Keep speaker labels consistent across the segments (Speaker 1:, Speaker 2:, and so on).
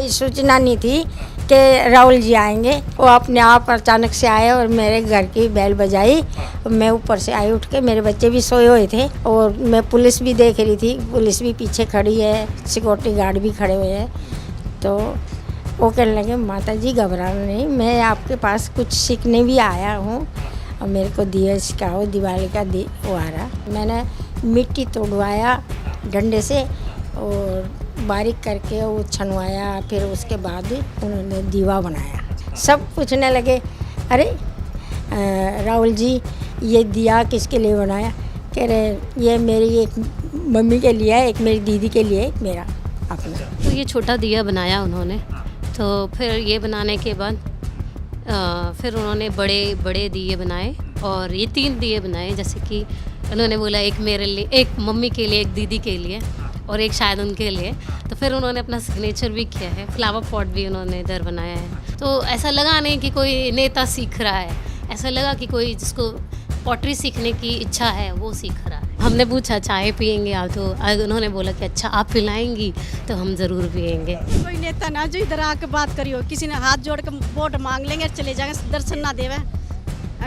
Speaker 1: कोई सूचना नहीं थी कि राहुल जी आएंगे। वो अपने आप अचानक से आए और मेरे घर की बेल बजाई। मैं ऊपर से आई उठ के, मेरे बच्चे भी सोए हुए थे और मैं पुलिस भी देख रही थी, पुलिस भी पीछे खड़ी है, सिक्योरिटी गार्ड भी खड़े हुए हैं। तो वो कहने लगे माता जी घबराना नहीं, मैं आपके पास कुछ सीखने भी आया हूँ और मेरे को दिया सिखाओ, दिवाली का वो आ रहा। मैंने मिट्टी तोड़वाया डंडे से और बारीक करके वो छनवाया, फिर उसके बाद उन्होंने दीवा बनाया। सब पूछने लगे अरे राहुल जी ये दिया किसके लिए बनाया? कह रहे ये मेरी एक मम्मी के लिए है, एक मेरी दीदी के लिए, एक मेरा अपना।
Speaker 2: तो ये छोटा दिया बनाया उन्होंने, तो फिर ये बनाने के बाद फिर उन्होंने बड़े बड़े दिए बनाए और ये 3 दिए बनाए। जैसे कि उन्होंने बोला एक मेरे लिए, एक मम्मी के लिए, एक दीदी के लिए और एक शायद उनके लिए। तो फिर उन्होंने अपना सिग्नेचर भी किया है, फ्लावर पॉट भी उन्होंने इधर बनाया है। तो ऐसा लगा नहीं कि कोई नेता सीख रहा है, ऐसा लगा कि कोई जिसको पॉटरी सीखने की इच्छा है वो सीख रहा है। हमने पूछा चाय पियेंगे आप? तो उन्होंने बोला कि अच्छा आप पिलाएंगी तो हम ज़रूर पियेंगे।
Speaker 3: कोई नेता ना जो इधर आके बात करी हो, किसी ने हाथ जोड़ के वोट मांग लेंगे और चले जाएंगे, दर्शन ना देवे।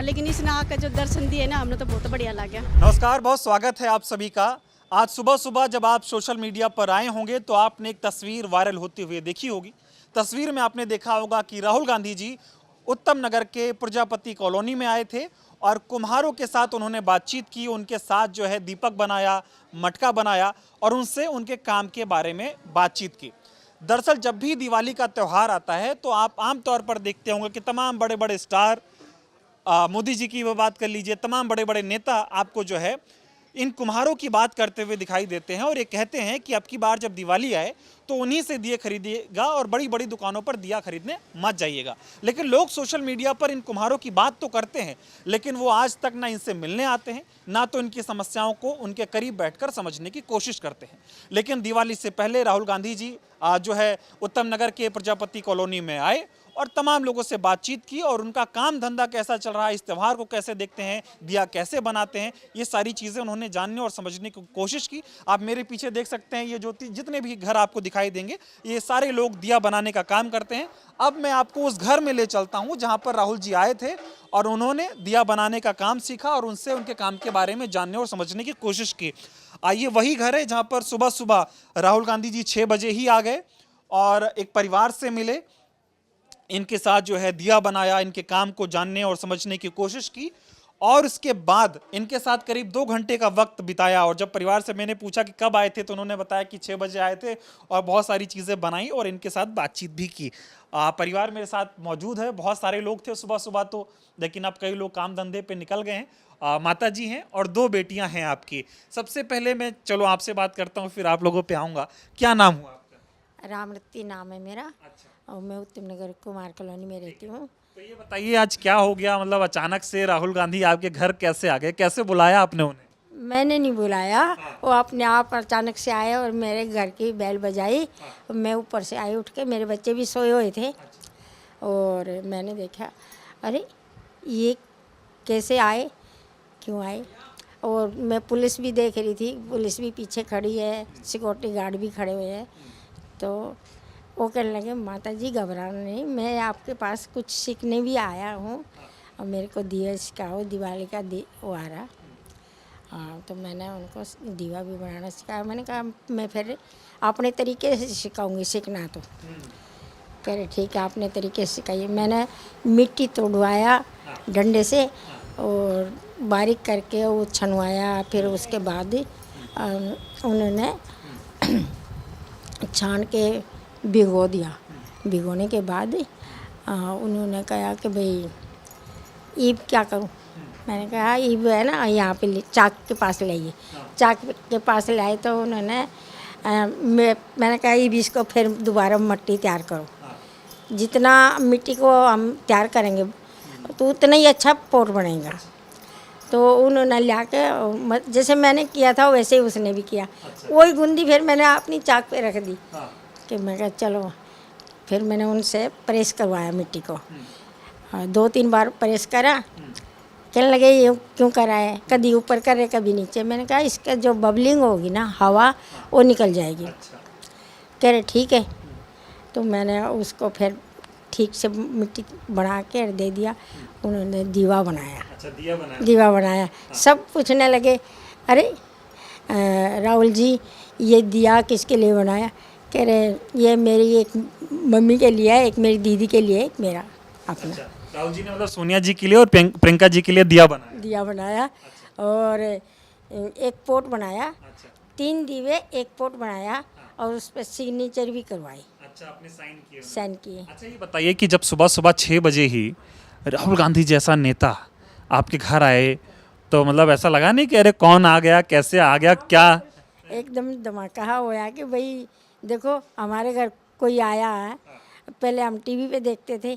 Speaker 3: लेकिन इसने आकर जो दर्शन दिए ना, हमने तो बहुत बढ़िया लगा।
Speaker 4: नमस्कार, बहुत स्वागत है आप सभी का। आज सुबह सुबह जब आप सोशल मीडिया पर आए होंगे तो आपने एक तस्वीर वायरल होते हुए देखी होगी। तस्वीर में आपने देखा होगा कि राहुल गांधी जी उत्तम नगर के प्रजापति कॉलोनी में आए थे और कुम्हारों के साथ उन्होंने बातचीत की, उनके साथ जो है दीपक बनाया, मटका बनाया और उनसे उनके काम के बारे में बातचीत की। दरअसल जब भी दिवाली का त्यौहार आता है तो आप आमतौर पर देखते होंगे कि तमाम बड़े बड़े स्टार, मोदी जी की वो बात कर लीजिए, तमाम बड़े बड़े नेता आपको जो है इन कुम्हारों की बात करते हुए दिखाई देते हैं और ये कहते हैं कि अब की बार जब दिवाली आए तो उन्हीं से दिए खरीदिएगा और बड़ी बड़ी दुकानों पर दिया खरीदने मत जाइएगा। लेकिन लोग सोशल मीडिया पर इन कुम्हारों की बात तो करते हैं, लेकिन वो आज तक ना इनसे मिलने आते हैं, ना तो इनकी समस्याओं को उनके करीब बैठकर समझने की कोशिश करते हैं। लेकिन दिवाली से पहले राहुल गांधी जी जो है उत्तम नगर के प्रजापति कॉलोनी में आए और तमाम लोगों से बातचीत की और उनका काम धंधा कैसा चल रहा है, इस त्यौहार को कैसे देखते हैं, दिया कैसे बनाते हैं, ये सारी चीज़ें उन्होंने जानने और समझने की कोशिश की। आप मेरे पीछे देख सकते हैं, ये जो जितने भी घर आपको दिखाई देंगे ये सारे लोग दिया बनाने का काम करते हैं। अब मैं आपको उस घर में ले चलता हूँ जहाँ पर राहुल जी आए थे और उन्होंने दिया बनाने का काम सीखा और उनसे उनके काम के बारे में जानने और समझने की कोशिश की। आइए, वही घर है जहाँ पर सुबह सुबह राहुल गांधी जी 6 बजे ही आ गए और एक परिवार से मिले, इनके साथ जो है दिया बनाया, इनके काम को जानने और समझने की कोशिश की और उसके बाद इनके साथ करीब 2 घंटे का वक्त बिताया। और जब परिवार से मैंने पूछा कि कब आए थे तो उन्होंने बताया कि 6 बजे आए थे और बहुत सारी चीज़ें बनाई और इनके साथ बातचीत भी की। परिवार मेरे साथ मौजूद है, बहुत सारे लोग थे सुबह सुबह तो, लेकिन अब कई लोग काम धंधे पे निकल गए हैं। माता जी हैं और 2 बेटियां हैं आपकी। सबसे पहले मैं चलो आपसे बात करता हूँ, फिर आप लोगों पे आऊँगा। क्या नाम हुआ आपका?
Speaker 1: रामरती नाम है मेरा।
Speaker 4: अच्छा।
Speaker 1: और मैं उत्तम नगर कुमार कॉलोनी में रहती हूँ।
Speaker 4: तो ये बताइए आज क्या हो गया, मतलब अचानक से राहुल गांधी आपके घर कैसे आ गए, कैसे बुलाया आपने उन्हें?
Speaker 1: मैंने नहीं बुलाया, वो अपने आप अचानक से आए और मेरे घर की बेल बजाई। मैं ऊपर से आई उठ के, मेरे बच्चे भी सोए हुए थे और मैंने देखा अरे ये कैसे आए, क्यों आए। और मैं पुलिस भी देख रही थी, पुलिस भी पीछे खड़ी है, सिक्योरिटी गार्ड भी खड़े हुए हैं। तो वो कहने लगे माता जी घबराना नहीं, मैं आपके पास कुछ सीखने भी आया हूँ और मेरे को दिया सिखाओ, दिवाली का वो आ रहा। हाँ, तो मैंने उनको दीवा भी बनाना सिखाया। मैंने कहा मैं फिर अपने तरीके से सिखाऊंगी, सीखना तो। कह रहे ठीक है, अपने तरीके से सिखाइए। मैंने मिट्टी तोड़वाया डंडे से और बारीक करके वो छनवाया, फिर उसके बाद उन्होंने छान के भिगो दिया। भिगोने के बाद उन्होंने कहा कि भाई ईब क्या करूं। मैंने कहा ईब है ना, यहाँ पे चाक के पास लाइए। चाक के पास लाए तो उन्होंने मैंने कहा ईब इसको फिर दोबारा मिट्टी तैयार करो, जितना मिट्टी को हम तैयार करेंगे तो उतना ही अच्छा पोट बनेगा। तो उन्होंने ला के जैसे मैंने किया था वैसे ही उसने भी किया। वही गुंदी फिर मैंने अपनी चाक पे रख दी कि मैं कहा चलो। फिर मैंने उनसे प्रेस करवाया मिट्टी को, 2-3 बार प्रेस करा। कहने लगे ये क्यों करा है, कभी ऊपर करे कभी नीचे। मैंने कहा इसका जो बबलिंग होगी ना, हवा वो निकल जाएगी। कह रहे ठीक है। तो मैंने उसको फिर ठीक से मिट्टी बना के दे दिया। उन्होंने दीवा बनाया,
Speaker 4: अच्छा, दिया बनाया।
Speaker 1: दीवा बनाया। सब पूछने लगे, अरे राहुल जी ये दिया किसके लिए बनाया? कह रहे ये मेरी एक मम्मी के लिए है, एक मेरी दीदी के लिए, एक मेरा अपना।
Speaker 4: अच्छा, राहुल जी ने मतलब सोनिया जी के लिए और प्रियंका जी के लिए दिया बनाया।
Speaker 1: दिया बनाया और एक पोट बनाया, 3 दीवे, एक पोट बनाया और उस पर सिग्नेचर भी करवाई,
Speaker 4: अच्छा, आपने साइन किए।
Speaker 1: साइन किए।
Speaker 4: अच्छा, ये बताइए कि जब सुबह सुबह 6 बजे ही राहुल गांधी जैसा नेता आपके घर आए तो मतलब ऐसा लगा नहीं कि अरे कौन आ गया, कैसे आ गया, क्या?
Speaker 1: एकदम धमाका होया कि भाई देखो हमारे घर कोई आया है। पहले हम टीवी पे देखते थे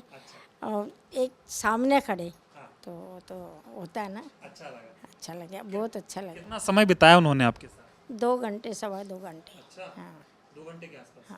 Speaker 1: और एक सामने खड़े तो होता है ना, अच्छा लगा, बहुत अच्छा लगा।
Speaker 4: कितना समय बिताया उन्होंने आपके साथ?
Speaker 1: 2 घंटे, सवा 2 घंटे। हाँ,
Speaker 4: 2 घंटे के आसपास।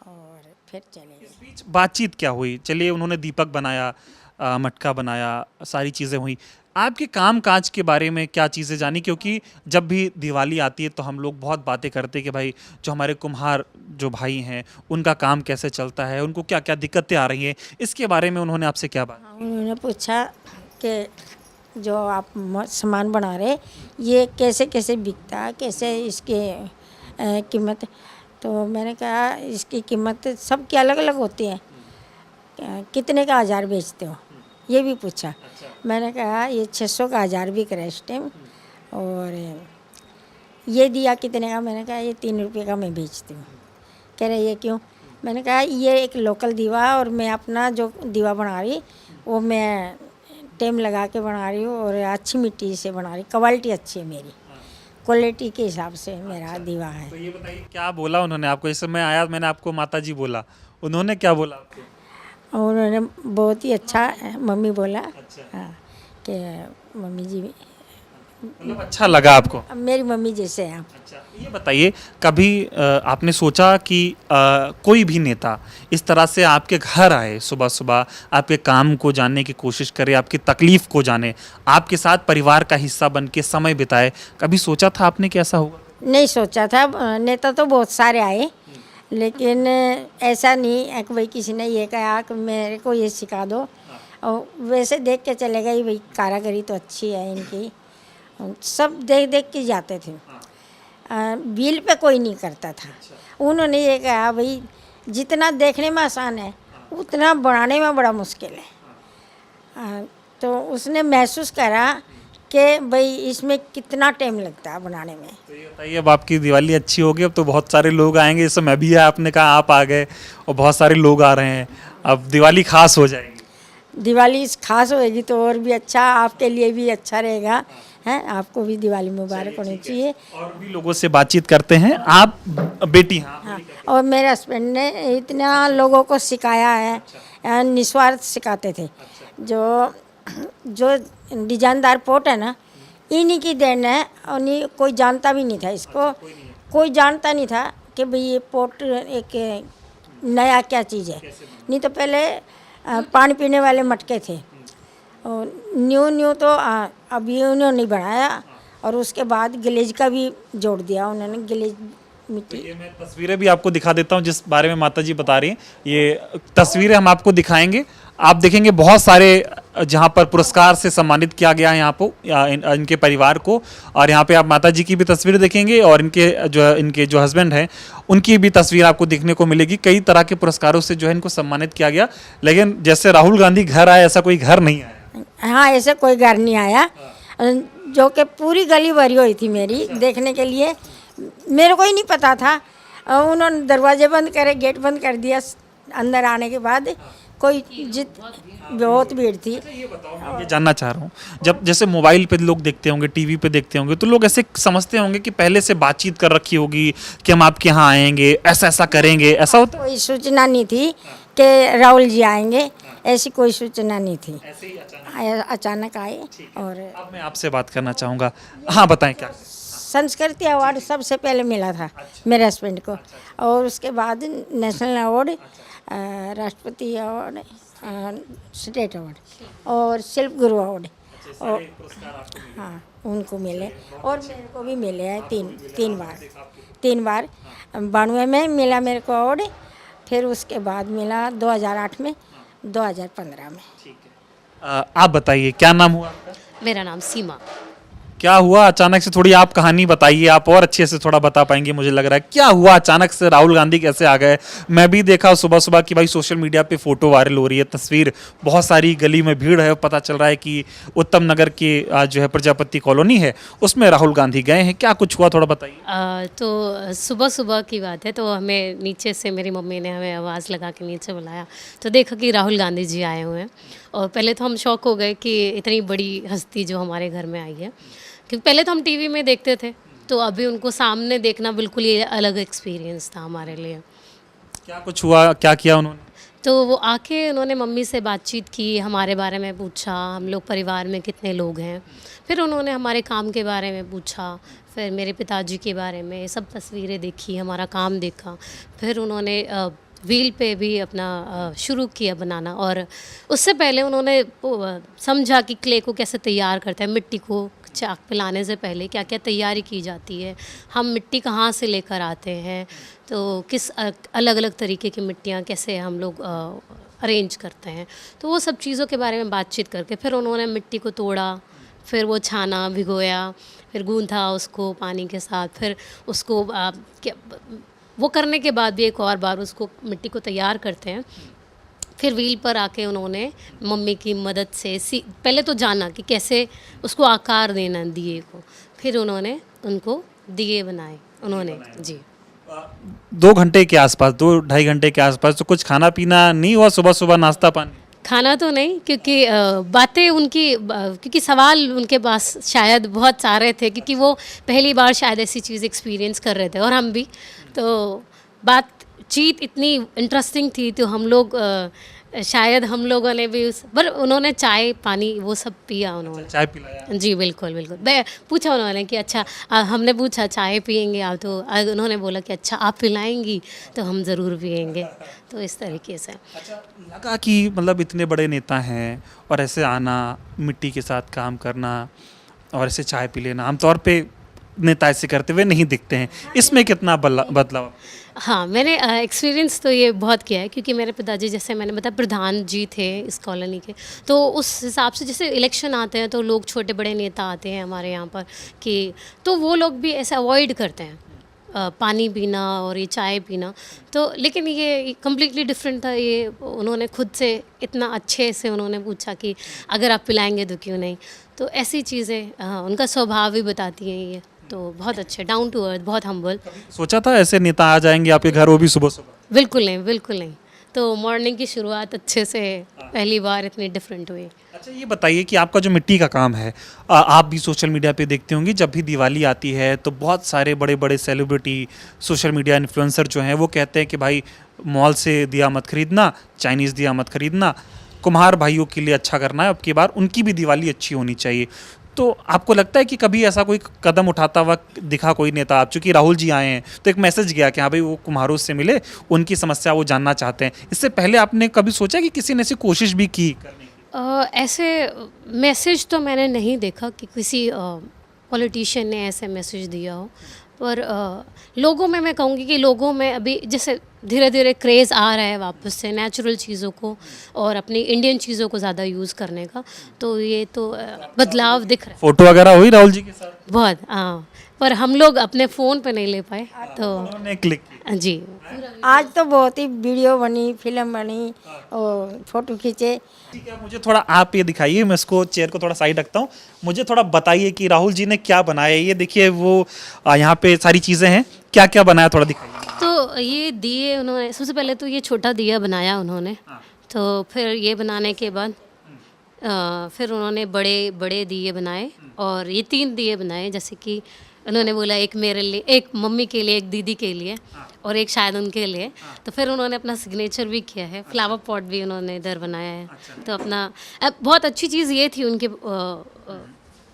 Speaker 1: और फिर चले गए।
Speaker 4: इस बीच बातचीत क्या हुई? चलिए, उन्होंने दीपक बनाया, मटका बनाया, सारी चीज़ें हुई। आपके काम काज के बारे में क्या चीज़ें जानी? क्योंकि जब भी दिवाली आती है तो हम लोग बहुत बातें करते हैं कि भाई जो हमारे कुम्हार जो भाई हैं उनका काम कैसे चलता है, उनको क्या क्या दिक्कतें आ रही हैं, इसके बारे में उन्होंने आपसे क्या बात?
Speaker 1: हाँ, उन्होंने पूछा कि जो आप सामान बना रहे ये कैसे कैसे बिकता है, कैसे इसके कीमत? तो मैंने कहा इसकी कीमत सबकी अलग अलग होती है, कितने का 1000 बेचते हो, ये भी पूछा। मैंने कहा ये 600 का 1000 बिक रहा है इस टाइम। और ये दिया कितने का? मैंने कहा ये 3 रुपये का मैं बेचती हूँ। कह रहे ये क्यों? मैंने कहा ये एक लोकल दीवा है और मैं अपना जो दीवा बना रही वो मैं टेम लगा के बना रही हूँ और अच्छी मिट्टी से बना रही, क्वालिटी अच्छी है मेरी, क्वालिटी के हिसाब से मेरा दीवा है।
Speaker 4: तो ये बताइए क्या बोला उन्होंने आपको? जैसे मैं आया, मैंने आपको माता जी बोला, उन्होंने क्या बोला आपको?
Speaker 1: और उन्होंने बहुत ही अच्छा मम्मी बोला। हाँ, कि मम्मी जी
Speaker 4: मतलब अच्छा लगा आपको?
Speaker 1: मेरी मम्मी जैसे हैं आप।
Speaker 4: अच्छा, ये बताइए कभी आपने सोचा कि कोई भी नेता इस तरह से आपके घर आए, सुबह सुबह आपके काम को जानने की कोशिश करे, आपकी तकलीफ को जाने, आपके साथ परिवार का हिस्सा बन के समय बिताए, कभी सोचा था आपने कि ऐसा होगा?
Speaker 1: नहीं सोचा था। नेता तो बहुत सारे आए लेकिन ऐसा नहीं है कि भाई किसी ने ये कहा कि मेरे को ये सिखा दो, और वैसे देख के चले गए भाई कारीगरी तो अच्छी है इनकी, सब देख देख के जाते थे। बिल पे कोई नहीं करता था। उन्होंने ये कहा भाई जितना देखने में आसान है उतना बनाने में बड़ा मुश्किल है। तो उसने महसूस करा कि भाई इसमें कितना टाइम लगता है बनाने में।
Speaker 4: तो ये बताइए, अब आपकी दिवाली अच्छी होगी, अब तो बहुत सारे लोग आएंगे, इस समय भी है, आपने कहा आप आ गए और बहुत सारे लोग आ रहे हैं, अब दिवाली खास हो जाएगी।
Speaker 1: दिवाली खास होएगी तो और भी अच्छा, आपके लिए भी अच्छा रहेगा, हैं? आपको भी दिवाली मुबारक होनी चाहिए।
Speaker 4: और भी लोगों से बातचीत करते हैं। आप बेटी?
Speaker 1: हाँ, और मेरे हस्बैंड ने इतना लोगों को सिखाया है, निस्वार्थ सिखाते थे। जो डिजाइनदार पोट है ना, इन्हीं की देन है, और नहीं कोई जानता भी नहीं था इसको, कोई जानता नहीं था कि भाई ये पोट एक नया क्या चीज़ है। नहीं तो पहले पानी पीने वाले मटके थे, और न्यू तो अभी उन्होंने बनाया, और उसके बाद ग्लेज का भी जोड़ दिया उन्होंने, ग्लेज मिट्टी।
Speaker 4: ये मैं तस्वीरें भी आपको दिखा देता हूँ जिस बारे में माता जी बता रही हैं। ये तस्वीरें हम आपको दिखाएंगे, आप देखेंगे बहुत सारे जहाँ पर पुरस्कार से सम्मानित किया गया है यहाँ पर इनके परिवार को, और यहाँ पे आप माता जी की भी तस्वीर देखेंगे और इनके जो हस्बैंड हैं उनकी भी तस्वीर आपको देखने को मिलेगी। कई तरह के पुरस्कारों से जो है इनको सम्मानित किया गया, लेकिन जैसे राहुल गांधी घर आए ऐसा कोई घर नहीं आया।
Speaker 1: हाँ, ऐसे कोई घर नहीं आया, जो कि पूरी गली भरी हुई थी मेरी देखने के लिए। मेरे को ही नहीं पता था, उन्होंने दरवाजे बंद करे, गेट बंद कर दिया। अंदर आने के बाद कोई बहुत भीड़ थी।
Speaker 4: ये बताओ, मैं ये जानना चाह रहा हूँ, जब जैसे मोबाइल पे लोग देखते होंगे, टीवी पे देखते होंगे, तो लोग ऐसे समझते होंगे कि पहले से बातचीत कर रखी होगी कि हम आपके यहाँ आएंगे, ऐसा ऐसा करेंगे, ऐसा होता?
Speaker 1: कोई सूचना नहीं थी कि राहुल जी आएंगे, ऐसी कोई सूचना नहीं थी,
Speaker 4: ऐसे ही
Speaker 1: अचानक आए। और
Speaker 4: अब मैं आपसे बात करना चाहूँगा। हाँ, बताएं क्या?
Speaker 1: संस्कृति अवार्ड सबसे पहले मिला था मेरे हस्बैंड को, और उसके बाद नेशनल अवार्ड, राष्ट्रपति अवार्ड, स्टेट अवार्ड और शिल्प गुरु अवार्ड, और हाँ उनको मिले, और मेरे को भी मिले हैं तीन बार। 92 में मिला मेरे को अवार्ड, फिर उसके बाद मिला 2008 में, 2015 में।
Speaker 4: ठीक है, आप बताइए क्या नाम हुआ आपका?
Speaker 2: मेरा नाम सीमा।
Speaker 4: क्या हुआ अचानक से? थोड़ी आप कहानी बताइए, आप और अच्छे से थोड़ा बता पाएंगे मुझे लग रहा है। क्या हुआ अचानक से, राहुल गांधी कैसे आ गए? मैं भी देखा सुबह सुबह कि भाई सोशल मीडिया पे फोटो वायरल हो रही है, तस्वीर, बहुत सारी गली में भीड़ है, पता चल रहा है कि उत्तम नगर की जो है प्रजापति कॉलोनी है उसमें राहुल गांधी गए हैं। क्या कुछ हुआ थोड़ा बताइए।
Speaker 2: तो सुबह सुबह की बात है, तो हमें नीचे से मेरी मम्मी ने हमें आवाज़ लगा के नीचे बुलाया, तो देखा कि राहुल गांधी जी आए हुए हैं। और पहले तो हम शौक हो गए कि इतनी बड़ी हस्ती जो हमारे घर में आई है, क्योंकि पहले तो हम टीवी में देखते थे, तो अभी उनको सामने देखना बिल्कुल ही अलग एक्सपीरियंस था हमारे लिए।
Speaker 4: क्या कुछ हुआ, क्या किया उन्होंने?
Speaker 2: तो वो आके उन्होंने मम्मी से बातचीत की, हमारे बारे में पूछा, हम लोग परिवार में कितने लोग हैं, फिर उन्होंने हमारे काम के बारे में पूछा, फिर मेरे पिताजी के बारे में, सब तस्वीरें देखी, हमारा काम देखा, फिर उन्होंने व्हील पे भी अपना शुरू किया बनाना। और उससे पहले उन्होंने समझा कि क्ले को कैसे तैयार करते हैं, मिट्टी को चाक पे लाने से पहले क्या क्या तैयारी की जाती है, हम मिट्टी कहाँ से लेकर आते हैं, तो किस अलग अलग तरीके की मिट्टियाँ कैसे हम लोग अरेंज करते हैं। तो वो सब चीज़ों के बारे में बातचीत करके फिर उन्होंने मिट्टी को तोड़ा, फिर वो छाना, भिगोया, फिर गूंथा उसको पानी के साथ, फिर उसको वो करने के बाद भी एक और बार उसको मिट्टी को तैयार करते हैं। फिर व्हील पर आके उन्होंने मम्मी की मदद से पहले तो जाना कि कैसे उसको आकार देना दिए को, फिर उन्होंने उनको दिए बनाए उन्होंने जी।
Speaker 4: 2 घंटे के आसपास, 2-2.5 घंटे के आसपास, तो कुछ खाना पीना नहीं हुआ सुबह सुबह, नाश्ता पानी?
Speaker 2: खाना तो नहीं, क्योंकि बातें उनकी क्योंकि सवाल उनके पास शायद बहुत सारे थे, क्योंकि वो पहली बार शायद ऐसी चीज़ एक्सपीरियंस कर रहे थे और हम भी। तो बातचीत इतनी इंटरेस्टिंग थी, तो हम लोग शायद हम लोगों ने भी पर उन्होंने चाय पानी वो सब पिया उन्होंने।
Speaker 4: चाय पिलाया?
Speaker 2: जी बिल्कुल बिल्कुल। पूछा उन्होंने कि अच्छा हमने पूछा चाय पियेंगे आप, तो उन्होंने बोला कि अच्छा आप पिलाएंगी तो हम ज़रूर पियेंगे। तो इस तरीके से
Speaker 4: अच्छा लगा कि मतलब इतने बड़े नेता हैं और ऐसे आना, मिट्टी के साथ काम करना और ऐसे चाय पी लेना, आमतौर पे नेता ऐसे करते हुए नहीं दिखते हैं, इसमें कितना बदलाव?
Speaker 2: हाँ, मैंने एक्सपीरियंस तो ये बहुत किया है, क्योंकि मेरे पिताजी जैसे मैंने बताया प्रधान जी थे इस कॉलोनी के, तो उस हिसाब से जैसे इलेक्शन आते हैं तो लोग छोटे बड़े नेता आते हैं हमारे यहाँ पर कि तो वो लोग भी ऐसे अवॉइड करते हैं पानी पीना और ये चाय पीना। तो लेकिन ये कम्प्लीटली डिफरेंट था, ये उन्होंने खुद से इतना अच्छे से उन्होंने पूछा कि अगर आप पिलाएंगे तो क्यों नहीं। तो ऐसी चीज़ें उनका स्वभाव भी बताती हैं ये, तो बहुत अच्छे, डाउन टू अर्थ, बहुत हम्बल।
Speaker 4: सोचा था ऐसे नेता आ जाएंगे आपके घर, वो भी सुबह सुबह?
Speaker 2: बिल्कुल नहीं, बिल्कुल नहीं। तो मॉर्निंग की शुरुआत अच्छे से पहली बार इतनी डिफरेंट हुई।
Speaker 4: अच्छा ये बताइए कि आपका जो मिट्टी का काम है, आप भी सोशल मीडिया पे देखते होंगे, जब भी दिवाली आती है तो बहुत सारे बड़े बड़े सेलिब्रिटी, सोशल मीडिया इन्फ्लुएंसर जो हैं वो कहते हैं कि भाई मॉल से दिया मत खरीदना, चाइनीज़ दिया मत खरीदना, कुम्हार भाइयों के लिए अच्छा करना है, अब की बार उनकी भी दिवाली अच्छी होनी चाहिए। तो आपको लगता है कि कभी ऐसा कोई कदम उठाता हुआ दिखा कोई नेता? आप चूँकि राहुल जी आए हैं तो एक मैसेज गया कि हाँ भाई वो कुम्हारों से मिले, उनकी समस्या वो जानना चाहते हैं। इससे पहले आपने कभी सोचा कि किसी ने ऐसी कोशिश भी की करने की?
Speaker 2: ऐसे मैसेज तो मैंने नहीं देखा कि किसी पॉलिटिशियन ने ऐसे मैसेज दिया हो, पर लोगों में मैं कहूँगी कि लोगों में अभी जैसे धीरे धीरे क्रेज़ आ रहा है वापस से नेचुरल चीज़ों को और अपनी इंडियन चीज़ों को ज़्यादा यूज़ करने का, तो ये तो बदलाव दिख रहा है।
Speaker 4: फोटो वगैरह हुई राहुल जी के साथ?
Speaker 2: बहुत, हाँ, पर हम लोग अपने फ़ोन पे नहीं ले पाए, तो
Speaker 4: उन्होंने क्लिक की?
Speaker 2: जी।
Speaker 1: आज तो बहुत ही वीडियो बनी, फिल्म बनी और फोटो खींचे।
Speaker 4: ठीक है, मुझे थोड़ा आप ये दिखाइए, मैं इसको चेयर को थोड़ा साइड रखता हूँ, मुझे थोड़ा बताइए कि राहुल जी ने क्या बनाया। ये देखिए वो यहाँ पे सारी चीज़ें हैं, क्या क्या बनाया थोड़ा दिखाइए।
Speaker 2: तो ये दिए उन्होंने, सबसे पहले तो ये छोटा दिया बनाया उन्होंने, तो फिर ये बनाने के बाद फिर उन्होंने बड़े बड़े दिए बनाए, और ये 3 दिए बनाए, जैसे कि उन्होंने बोला एक मेरे लिए, एक मम्मी के लिए, एक दीदी के लिए और एक शायद उनके लिए। तो फिर उन्होंने अपना सिग्नेचर भी किया है, फ्लावर पॉट भी उन्होंने इधर बनाया है। तो अपना बहुत अच्छी चीज़ ये थी उनके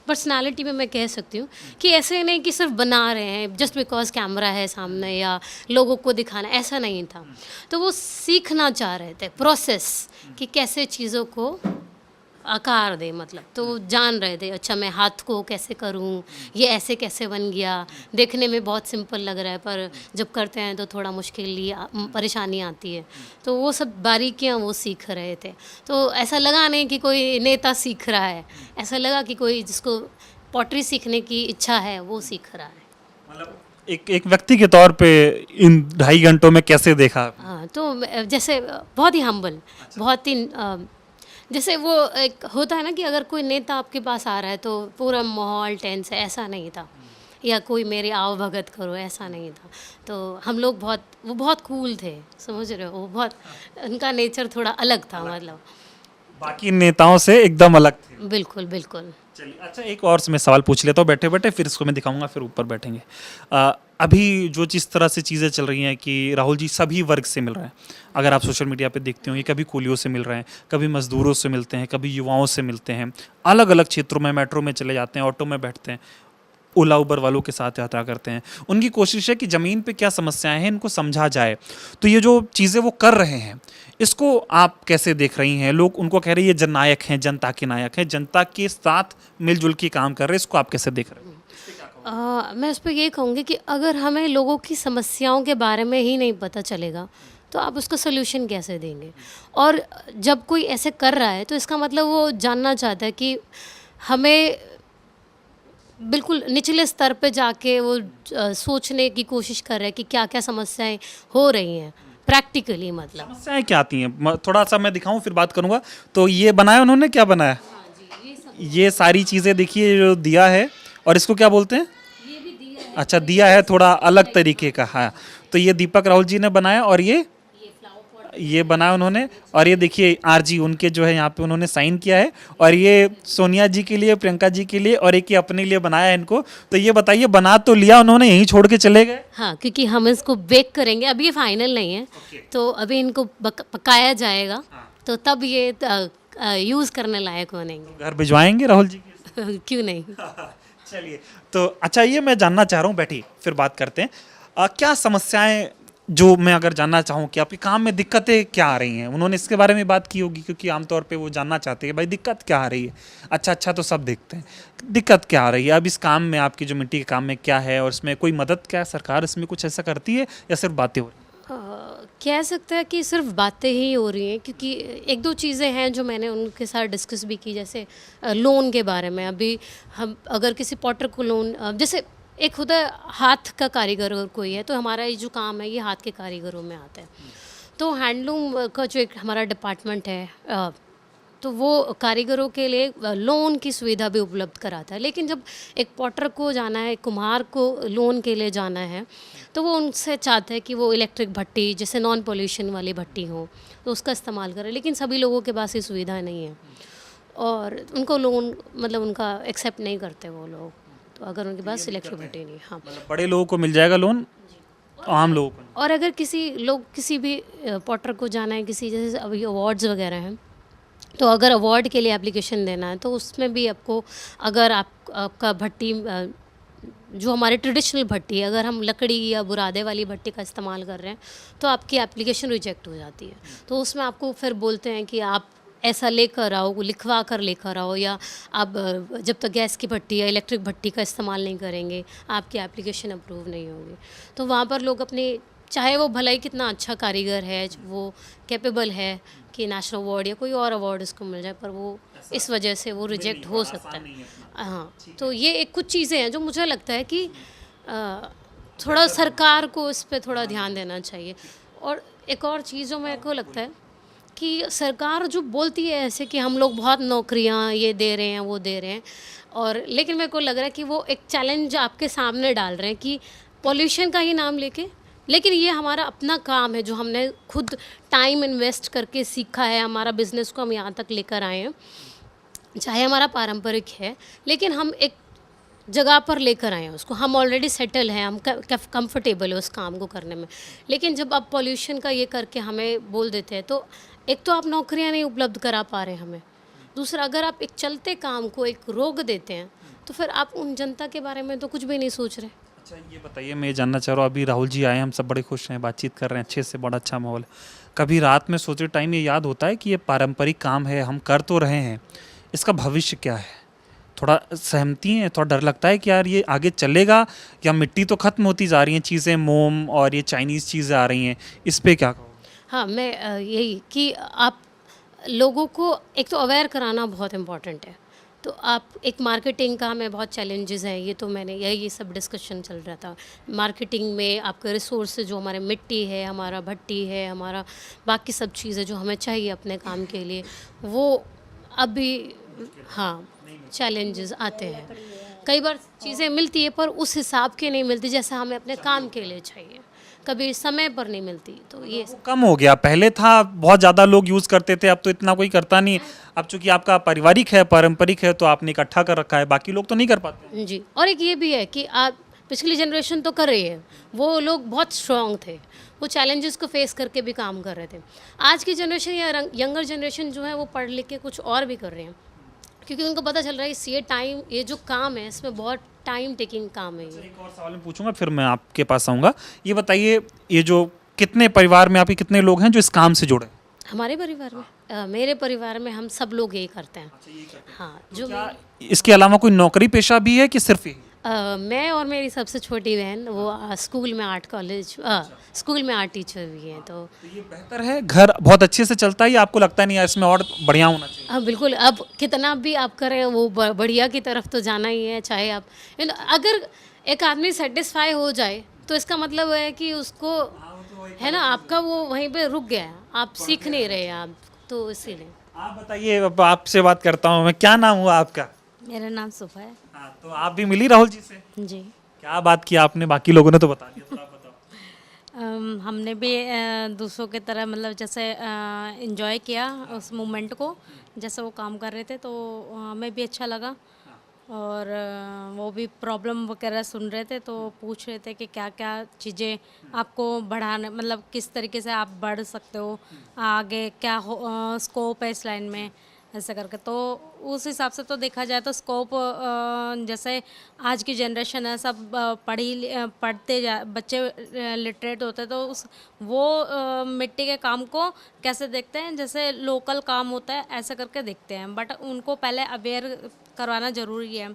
Speaker 2: पर्सनालिटी में, मैं कह सकती हूँ कि ऐसे नहीं कि सिर्फ बना रहे हैं जस्ट बिकॉज कैमरा है सामने या लोगों को दिखाना, ऐसा नहीं था। तो वो सीखना चाह रहे थे प्रोसेस कि कैसे चीज़ों को आकार दे, मतलब तो वो जान रहे थे अच्छा मैं हाथ को कैसे करूं, ये ऐसे कैसे बन गया, देखने में बहुत सिंपल लग रहा है पर जब करते हैं तो थोड़ा परेशानी आती है। तो वो सब बारीकियां वो सीख रहे थे। तो ऐसा लगा नहीं कि कोई नेता सीख रहा है, ऐसा लगा कि कोई जिसको पॉटरी सीखने की इच्छा है वो सीख रहा है।
Speaker 4: मतलब एक एक व्यक्ति के तौर पे इन 2.5 घंटों में कैसे देखा?
Speaker 2: हाँ, तो जैसे बहुत ही हम्बल, बहुत ही जैसे वो एक होता है ना कि अगर कोई नेता आपके पास आ रहा है तो पूरा माहौल टेंस है, ऐसा नहीं था। या कोई मेरी आओ भगत करो, ऐसा नहीं था। तो हम लोग वो बहुत कूल थे, समझ रहे हो, वो बहुत उनका नेचर थोड़ा अलग था, मतलब
Speaker 4: बाकी नेताओं से एकदम अलग थे।
Speaker 2: बिल्कुल बिल्कुल।
Speaker 4: चलिए, अच्छा एक और मैं सवाल पूछ लेता हूँ बैठे बैठे, फिर इसको मैं दिखाऊंगा, फिर ऊपर बैठेंगे। अभी जो जिस तरह से चीज़ें चल रही हैं कि राहुल जी सभी वर्ग से मिल रहे हैं, अगर आप सोशल मीडिया पे देखते हो, ये कभी कुलियों से मिल रहे हैं, कभी मजदूरों से मिलते हैं, कभी युवाओं से मिलते हैं, अलग अलग क्षेत्रों में मेट्रो में चले जाते हैं, ऑटो में बैठते हैं, ओला उबर वालों के साथ यात्रा करते हैं। उनकी कोशिश है कि ज़मीन पे क्या समस्याएं हैं इनको समझा जाए। तो ये जो चीज़ें वो कर रहे हैं, इसको आप कैसे देख रही हैं? लोग उनको कह रहे हैं ये जननायक हैं, जनता के नायक हैं, जनता के साथ मिलजुल के काम कर रहे हैं, इसको आप कैसे देख रहे हैं?
Speaker 2: मैं उस पर ये कहूँगी कि अगर हमें लोगों की समस्याओं के बारे में ही नहीं पता चलेगा तो आप उसका सोल्यूशन कैसे देंगे? और जब कोई ऐसे कर रहा है तो इसका मतलब वो जानना चाहता है कि हमें बिल्कुल निचले स्तर पे जाके वो सोचने की कोशिश कर रहे हैं कि क्या क्या समस्याएं हो रही हैं प्रैक्टिकली, मतलब
Speaker 4: समस्याएं क्या आती हैं? थोड़ा सा मैं दिखाऊं फिर बात करूंगा। तो ये बनाया उन्होंने, क्या बनाया? ये सारी चीज़ें देखिए जो दिया है, और इसको क्या बोलते हैं? अच्छा, दिया है थोड़ा अलग तरीके का। हाँ, तो ये दीपक राहुल जी ने बनाया, और ये बनाया उन्होंने। और ये देखिए आरजी उनके जो है यहाँ पे उन्होंने साइन किया है, और ये सोनिया जी के लिए, प्रियंका जी के लिए, और एक ये अपने लिए बनाया है इनको। तो ये बताइए, बना तो लिया उन्होंने, यहीं छोड़ के चले गए?
Speaker 2: हाँ, क्योंकि हम इसको बेक करेंगे, अभी ये फाइनल नहीं है। तो अभी इनको पकाया जाएगा, तो तब ये यूज़ करने लायक बनेंगे।
Speaker 4: घर भिजवाएंगे राहुल जी के?
Speaker 2: क्यों नहीं।
Speaker 4: चलिए, तो अच्छा ये मैं जानना चाह रहा हूँ, बैठिए फिर बात करते हैं। क्या समस्याएं, जो मैं अगर जानना चाहूँ कि आपके काम में दिक्कतें क्या आ रही हैं, उन्होंने इसके बारे में बात की होगी, क्योंकि आमतौर पे वो जानना चाहते हैं भाई दिक्कत क्या आ रही है। अच्छा तो सब देखते हैं, दिक्कत क्या आ रही है अब इस काम में, आपकी जो मिट्टी के काम में क्या है, और इसमें कोई मदद, क्या सरकार इसमें कुछ ऐसा करती है या सिर्फ बातें हो रही हैं?
Speaker 2: कह सकते हैं कि सिर्फ बातें ही हो रही हैं, क्योंकि एक दो चीज़ें हैं जो मैंने उनके साथ डिस्कस भी की, जैसे लोन के बारे में। अभी हम अगर किसी पॉटर को लोन, जैसे एक होता है हाथ का कारीगर अगर कोई है, तो हमारा ये जो काम है ये हाथ के कारीगरों में आता है। तो हैंडलूम का जो एक हमारा डिपार्टमेंट है, तो वो कारीगरों के लिए लोन की सुविधा भी उपलब्ध कराता है। लेकिन जब एक पॉटर को जाना है, कुम्हार को लोन के लिए जाना है, तो वो उनसे चाहते हैं कि वो इलेक्ट्रिक भट्टी, जैसे नॉन पॉल्यूशन वाली भट्टी हो, तो उसका इस्तेमाल करें। लेकिन सभी लोगों के पास ये सुविधा नहीं है, और उनको लोन मतलब उनका एक्सेप्ट नहीं करते वो लोग, तो अगर उनके पास इलेक्ट्रिक भट्टी नहीं। हाँ,
Speaker 4: मतलब बड़े लोगों को मिल जाएगा लोन, आम लोगों को?
Speaker 2: और अगर किसी भी पॉटर को जाना है, किसी जैसे अभी अवार्ड्स वगैरह हैं, तो अगर अवार्ड के लिए एप्लीकेशन देना है, तो उसमें भी आपको, अगर आपका भट्टी जो हमारे ट्रेडिशनल भट्टी है, अगर हम लकड़ी या बुरादे वाली भट्टी का इस्तेमाल कर रहे हैं, तो आपकी एप्लीकेशन रिजेक्ट हो जाती है। तो उसमें आपको फिर बोलते हैं कि आप ऐसा लेकर आओ, लिखवा कर लेकर आओ, या आप जब तक गैस की भट्टी या इलेक्ट्रिक भट्टी का इस्तेमाल नहीं करेंगे आपकी एप्लीकेशन अप्रूव नहीं होगी। तो वहाँ पर लोग अपने, चाहे वो भला ही कितना अच्छा कारीगर है, वो कैपेबल है कि नेशनल अवार्ड या कोई और अवार्ड उसको मिल जाए, पर वो इस वजह से वो रिजेक्ट हो सकता है। हाँ, तो ये एक कुछ चीज़ें हैं जो मुझे लगता है कि थोड़ा सरकार को इस पर थोड़ा ध्यान देना चाहिए। और एक और चीज़ जो मेरे को लगता है कि सरकार जो बोलती है ऐसे कि हम लोग बहुत नौकरियां ये दे रहे हैं, वो दे रहे हैं, और लेकिन मेरे को लग रहा है कि वो एक चैलेंज आपके सामने डाल रहे हैं कि पॉल्यूशन का ही नाम लेके, लेकिन ये हमारा अपना काम है जो हमने खुद टाइम इन्वेस्ट करके सीखा है, हमारा बिजनेस को हम यहाँ तक लेकर आए हैं, चाहे हमारा पारंपरिक है, लेकिन हम एक जगह पर लेकर आए हैं उसको, हम ऑलरेडी सेटल हैं, हम कंफर्टेबल है उस काम को करने में। लेकिन जब आप पॉल्यूशन का ये करके हमें बोल देते हैं, तो एक तो आप नौकरियां नहीं उपलब्ध करा पा रहे हमें, दूसरा अगर आप एक चलते काम को एक रोक देते हैं, तो फिर आप उन जनता के बारे में तो कुछ भी नहीं सोच रहे।
Speaker 4: अच्छा ये बताइए, मैं ये जानना चाह रहा हूँ, अभी राहुल जी आए, हम सब बड़े खुश हैं, बातचीत कर रहे हैं अच्छे से, बड़ा अच्छा माहौल है। कभी रात में सोते टाइम ये याद होता है कि ये पारंपरिक काम है, हम कर तो रहे हैं, इसका भविष्य क्या है? थोड़ा सहमती है, थोड़ा डर लगता है कि यार ये आगे चलेगा, या मिट्टी तो खत्म होती जा रही हैं चीज़ें, मोम और ये चाइनीज़ चीज़ें आ रही हैं, इस पे क्या कहो?
Speaker 2: हाँ, मैं यही कि आप लोगों को एक तो अवेयर कराना बहुत इम्पोर्टेंट है। तो आप एक मार्केटिंग का हमें बहुत चैलेंजेस हैं, ये तो मैंने यही सब डिस्कशन चल रहा था। मार्केटिंग में आपके रिसोर्स जो हमारे मिट्टी है, हमारा भट्टी है, हमारा बाकी सब चीज़ें जो हमें चाहिए अपने काम के लिए, वो अभी हाँ चैलेंजेस आते हैं। कई बार चीज़ें मिलती है पर उस हिसाब की नहीं मिलती जैसा हमें अपने काम के लिए चाहिए, कभी समय पर नहीं मिलती, तो ये
Speaker 4: कम हो गया, पहले था बहुत ज़्यादा लोग यूज़ करते थे, अब तो इतना कोई करता नहीं है। अब चूंकि आपका पारिवारिक है, पारंपरिक है, तो आपने इकट्ठा कर रखा है, बाकी लोग तो नहीं कर पाते।
Speaker 2: जी। और एक ये भी है कि आप पिछली जनरेशन तो कर रही है, वो लोग बहुत स्ट्रांग थे, वो चैलेंजेस को फेस करके भी काम कर रहे थे। आज की जनरेशन या यंगर जनरेशन जो है वो पढ़ लिख के कुछ और भी कर रहे हैं, क्योंकि उनको पता चल रहा है कि ये टाइम, ये जो काम है इसमें बहुत टाइम टेकिंग काम है ये।
Speaker 4: एक और सवाल मैं पूछूंगा, फिर मैं आपके पास आऊँगा। ये बताइए, ये जो कितने परिवार में आपके कितने लोग हैं जो इस काम से जुड़े हैं?
Speaker 2: हमारे परिवार में मेरे परिवार में हम सब लोग यही करते हैं। हाँ, जो
Speaker 4: क्या इसके अलावा कोई नौकरी पेशा भी है कि सिर्फ यही?
Speaker 2: मैं और मेरी सबसे छोटी बहन वो स्कूल में आर्ट कॉलेज स्कूल में आर्ट टीचर भी हैं, तो
Speaker 4: ये बेहतर है, घर बहुत अच्छे से चलता है, या आपको लगता नहीं है इसमें और बढ़िया होना चाहिए?
Speaker 2: हाँ बिल्कुल। अब कितना भी आप करें वो बढ़िया की तरफ तो जाना ही है। चाहे आप अगर एक आदमी सेटिस्फाई हो जाए तो इसका मतलब है कि उसको है ना, आपका वो वहीं पे रुक गया है, आप सीख नहीं रहे आप, तो इसीलिए।
Speaker 4: आप बताइए, अब आपसे बात करता हूँ मैं, क्या नाम हुआ आपका?
Speaker 3: मेरा नाम सुफा है
Speaker 4: हाँ, तो आप भी मिली राहुल जी से?
Speaker 3: जी।
Speaker 4: क्या बात किया आपने? बाकी लोगों ने तो बता दिया, थोड़ा आप बताओ।
Speaker 3: हमने भी दूसरों की तरह मतलब जैसे इन्जॉय किया उस मोमेंट को, जैसे वो काम कर रहे थे, तो हमें भी अच्छा लगा। और वो भी प्रॉब्लम वगैरह सुन रहे थे, तो पूछ रहे थे कि क्या क्या चीज़ें आपको बढ़ाने, मतलब किस तरीके से आप बढ़ सकते हो आगे, क्या स्कोप है इस लाइन में, ऐसा करके। तो उस हिसाब से तो देखा जाए तो स्कोप, जैसे आज की जनरेशन है, सब पढ़ते बच्चे लिटरेट होते हैं, तो उस वो मिट्टी के काम को कैसे देखते हैं, जैसे लोकल काम होता है ऐसा करके देखते हैं। बट उनको पहले अवेयर करवाना ज़रूरी है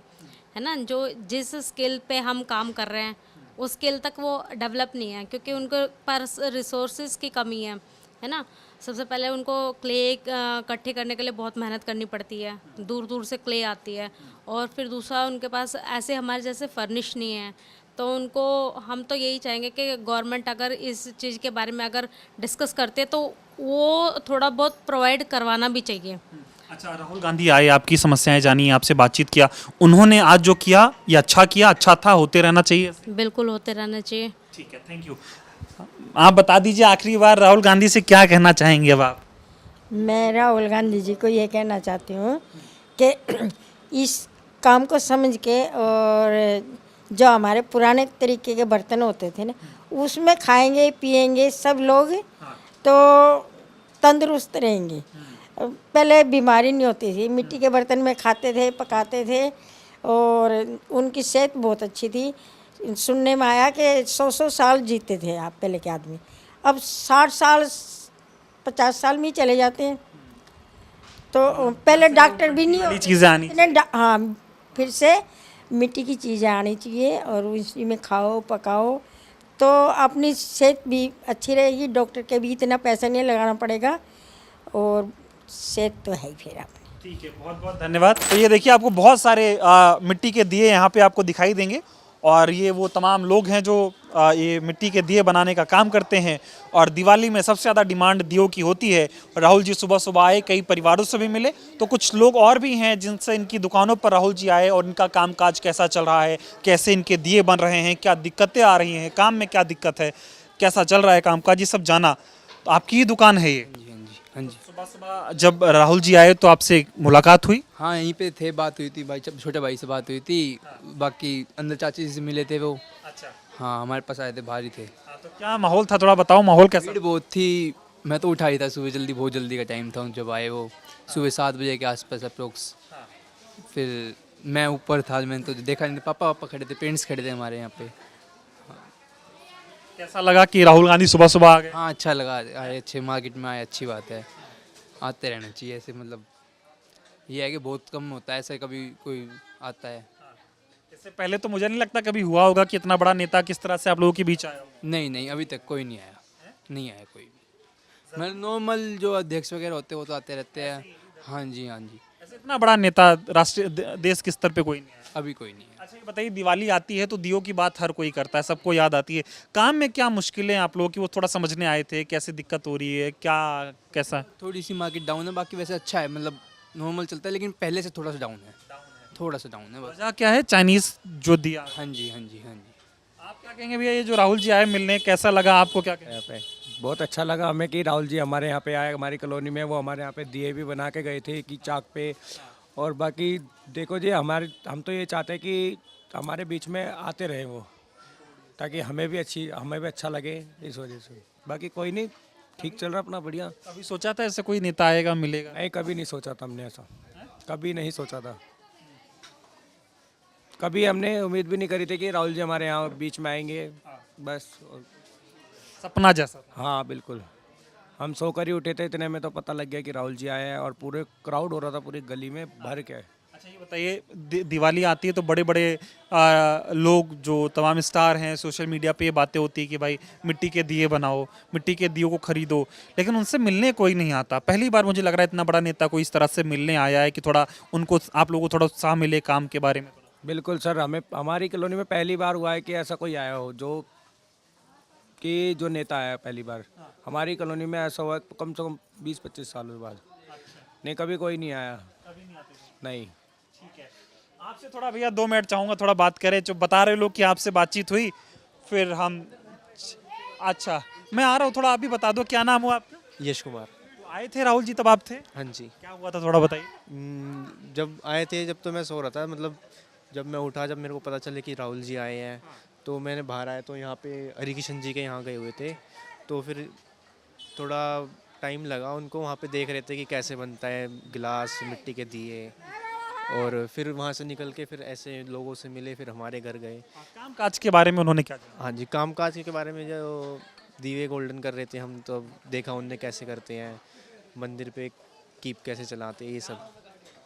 Speaker 3: ना। जो जिस स्किल पे हम काम कर रहे हैं उस स्किल तक वो डेवलप नहीं है, क्योंकि उनके पास रिसोर्सेज की कमी है ना। सबसे पहले उनको क्ले इकट्ठे करने के लिए बहुत मेहनत करनी पड़ती है, दूर दूर से क्ले आती है। और फिर दूसरा, उनके पास ऐसे हमारे जैसे फर्निश नहीं है, तो उनको हम तो यही चाहेंगे कि गवर्नमेंट अगर इस चीज़ के बारे में अगर डिस्कस करते तो वो थोड़ा बहुत प्रोवाइड करवाना भी चाहिए।
Speaker 4: अच्छा, राहुल गांधी आए, आपकी समस्याएं जानी, आपसे बातचीत किया, उन्होंने आज जो किया ये अच्छा किया, अच्छा था, होते रहना चाहिए?
Speaker 3: बिल्कुल होते रहना चाहिए।
Speaker 4: ठीक है, थैंक यू। आप बता दीजिए, आखिरी बार राहुल गांधी से क्या कहना चाहेंगे अब आप?
Speaker 1: मैं राहुल गांधी जी को ये कहना चाहती हूँ कि इस काम को समझ के, और जो हमारे पुराने तरीके के बर्तन होते थे ना, उसमें खाएंगे पिएंगे सब लोग तो तंदुरुस्त रहेंगे। पहले बीमारी नहीं होती थी, मिट्टी के बर्तन में खाते थे, पकाते थे, और उनकी सेहत बहुत अच्छी थी। सुनने में आया कि 100-100 साल जीते थे आप पहले के आदमी, अब 60 साल 50 साल में ही चले जाते हैं। तो पहले डॉक्टर भी नहीं
Speaker 4: बड़ी चीज़ें आनी
Speaker 1: हाँ, फिर से मिट्टी की चीज़ें आनी चाहिए, और उसी में खाओ पकाओ तो अपनी सेहत भी अच्छी रहेगी, डॉक्टर के भी इतना पैसा नहीं लगाना पड़ेगा, और सेहत तो है ही फिर अपनी।
Speaker 4: ठीक है, बहुत बहुत धन्यवाद। तो ये देखिए, आपको बहुत सारे मिट्टी के दिए यहाँ पे आपको दिखाई देंगे, और ये वो तमाम लोग हैं जो ये मिट्टी के दिए बनाने का काम करते हैं। और दिवाली में सबसे ज़्यादा डिमांड दियों की होती है। राहुल जी सुबह सुबह आए, कई परिवारों से भी मिले, तो कुछ लोग और भी हैं जिनसे इनकी दुकानों पर राहुल जी आए, और इनका कामकाज कैसा चल रहा है, कैसे इनके दिए बन रहे हैं, क्या दिक्कतें आ रही हैं, काम में क्या दिक्कत है, कैसा चल रहा है कामकाज, ये सब जाना। तो आपकी ही दुकान है ये?
Speaker 5: हाँ जी।
Speaker 4: सुबह सुबह जब राहुल जी आए तो आपसे मुलाकात हुई?
Speaker 5: हाँ, यहीं पे थे, बात हुई थी भाई, छोटे भाई से बात हुई थी। बाकी अंदर चाची जी से मिले थे वो।
Speaker 4: अच्छा,
Speaker 5: हाँ, हमारे पास आए थे, बाहर ही थे।
Speaker 4: तो क्या माहौल था, थोड़ा बताओ माहौल कैसा?
Speaker 5: भीड़ बहुत थी, मैं तो उठा ही था सुबह जल्दी, बहुत जल्दी का टाइम था जब आए वो, सुबह 7 बजे के आसपास अप्रोक्स। फिर मैं ऊपर था, मैंने तो देखा नहीं, पापा खड़े थे, पेरेंट्स खड़े थे हमारे यहाँ पे।
Speaker 4: कैसा लगा कि राहुल गांधी सुबह सुबह आ गए?
Speaker 5: हाँ, अच्छा लगा, आए, अच्छे मार्केट में आए, अच्छी बात है, आते रहना चाहिए ऐसे, मतलब ये है कि बहुत कम होता है ऐसे कभी कोई आता है।
Speaker 4: इससे पहले तो मुझे नहीं लगता कभी हुआ होगा कि इतना बड़ा नेता किस तरह से आप लोगों के बीच आया होगा।
Speaker 5: नहीं नहीं, अभी तक कोई नहीं आया, नहीं आया कोई भी। मतलब नॉर्मल जो अध्यक्ष वगैरह होते हैं वो तो आते रहते हैं। हाँ जी, हाँ जी।
Speaker 4: ऐसे इतना बड़ा नेता राष्ट्रीय देश के स्तर पे कोई नहीं आया।
Speaker 5: अभी कोई नहीं है।
Speaker 4: अच्छा ये बताइए, दिवाली आती है तो दियों की बात हर कोई करता है, सबको याद आती है। काम में क्या मुश्किलें आप लोगों की वो थोड़ा समझने आए थे, कैसे दिक्कत हो रही है, क्या कैसा?
Speaker 5: थोड़ी सी मार्केट डाउन है, बाकी वैसे अच्छा है, मतलब नॉर्मल चलता है, लेकिन पहले से थोड़ा सा डाउन है, थोड़ा सा डाउन है बस।
Speaker 4: वजह क्या है? चाइनीज जो दिया।
Speaker 5: हाँ जी, हाँ जी, हाँ जी।
Speaker 4: आप क्या कहेंगे भैया, ये जो राहुल जी आए मिलने, कैसा लगा आपको? क्या कहेंगे?
Speaker 6: यहाँ पे बहुत अच्छा लगा हमें कि राहुल जी हमारे यहाँ पे आए, हमारी कॉलोनी में। वो हमारे यहाँ पे दिए भी बना के गए थे कि चाक पे। और बाकी देखो जी, हम तो ये चाहते हैं कि हमारे बीच में आते रहे वो, ताकि हमें भी अच्छा लगे इस वजह से। बाकी कोई नहीं, ठीक चल रहा अपना, बढ़िया।
Speaker 4: कभी सोचा था ऐसे कोई नेता आएगा मिलेगा?
Speaker 6: नहीं, कभी नहीं सोचा था हमने ऐसा, कभी नहीं सोचा था। कभी हमने उम्मीद भी नहीं करी थी कि राहुल जी हमारे यहाँ बीच में आएंगे, बस।
Speaker 4: सपना जैसा था।
Speaker 6: हाँ बिल्कुल, हम सोकर ही उठे थे, इतने में तो पता लग गया कि राहुल जी आए हैं। और पूरे क्राउड हो रहा था पूरी गली में भर के।
Speaker 4: अच्छा ये बताइए, दिवाली आती है तो बड़े बड़े लोग जो तमाम स्टार हैं, सोशल मीडिया पे ये बातें होती है कि भाई मिट्टी के दिए बनाओ, मिट्टी के दियों को खरीदो, लेकिन उनसे मिलने कोई नहीं आता। पहली बार मुझे लग रहा है इतना बड़ा नेता कोई इस तरह से मिलने आया है कि थोड़ा उनको, आप लोगों को थोड़ा उत्साह मिले काम के बारे में।
Speaker 6: बिल्कुल सर, हमारी कॉलोनी में पहली बार हुआ है कि ऐसा कोई आया हो, जो नेता आया पहली बार। हमारी कॉलोनी में ऐसा हुआ है कम से कम 20-25 सालों बाद। नहीं, कभी कोई नहीं आया, नहीं।
Speaker 4: ठीक है, आपसे थोड़ा भैया 2 मिनट चाहूँगा, थोड़ा बात करें। जो बता रहे लोग कि आपसे बातचीत हुई, फिर हम, अच्छा मैं आ रहा हूँ, थोड़ा आप भी बता दो, क्या नाम हुआ आपका?
Speaker 7: यश कुमार।
Speaker 4: तो आए थे राहुल जी तब आप थे?
Speaker 7: हाँ जी।
Speaker 4: क्या हुआ था थोड़ा बताइए।
Speaker 7: जब आए थे, जब तो मैं सो रहा था, मतलब जब मैं उठा, जब मेरे को पता चले कि राहुल जी आए हैं, तो मैंने बाहर आया, तो यहाँ पे हरिकिशन जी के यहाँ गए हुए थे। तो फिर थोड़ा टाइम लगा उनको, वहाँ पे देख रहे थे कि कैसे बनता है गिलास, मिट्टी के दिए। और फिर वहाँ से निकल के फिर ऐसे लोगों से मिले, फिर हमारे घर गए।
Speaker 4: काम काज के बारे में उन्होंने क्या कहा?
Speaker 7: हाँ जी, काम काज के बारे में जो दीवे गोल्डन कर रहे थे हम, तो देखा उनने कैसे करते हैं, मंदिर पे कीप कैसे चलाते हैं, ये सब।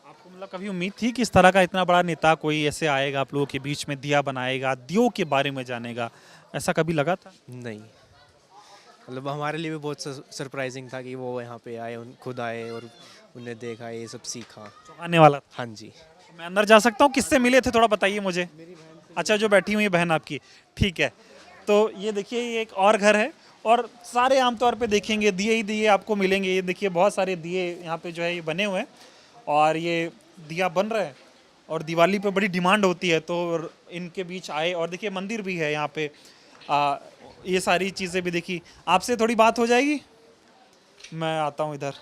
Speaker 4: आपको मतलब कभी उम्मीद थी कि इस तरह का इतना बड़ा नेता कोई ऐसे आएगा, आप लोगों के बीच में दिया बनाएगा, दियों के बारे में जानेगा, ऐसा कभी लगा था?
Speaker 7: नहीं, मतलब हमारे लिए भी बहुत सरप्राइजिंग था कि वो यहाँ पे आए, खुद आए और उन्हें देखा, ये सब सीखा।
Speaker 4: चौंकाने वाला था।
Speaker 7: हाँ जी।
Speaker 4: तो मैं अंदर जा सकता हूँ? किससे मिले थे थोड़ा बताइए मुझे। अच्छा, जो बैठी हुई है बहन आपकी, ठीक है। तो ये देखिए, ये एक और घर है, और सारे आमतौर पे देखेंगे दिए ही दिए आपको मिलेंगे। ये देखिए बहुत सारे दिए यहाँ पे जो है ये बने हुए हैं, और ये दिया बन रहे हैं, और दिवाली पे बड़ी डिमांड होती है, तो इनके बीच आए। और देखिए मंदिर भी है यहाँ पे, ये सारी चीज़ें भी देखी। आपसे थोड़ी बात हो जाएगी, मैं आता हूँ इधर।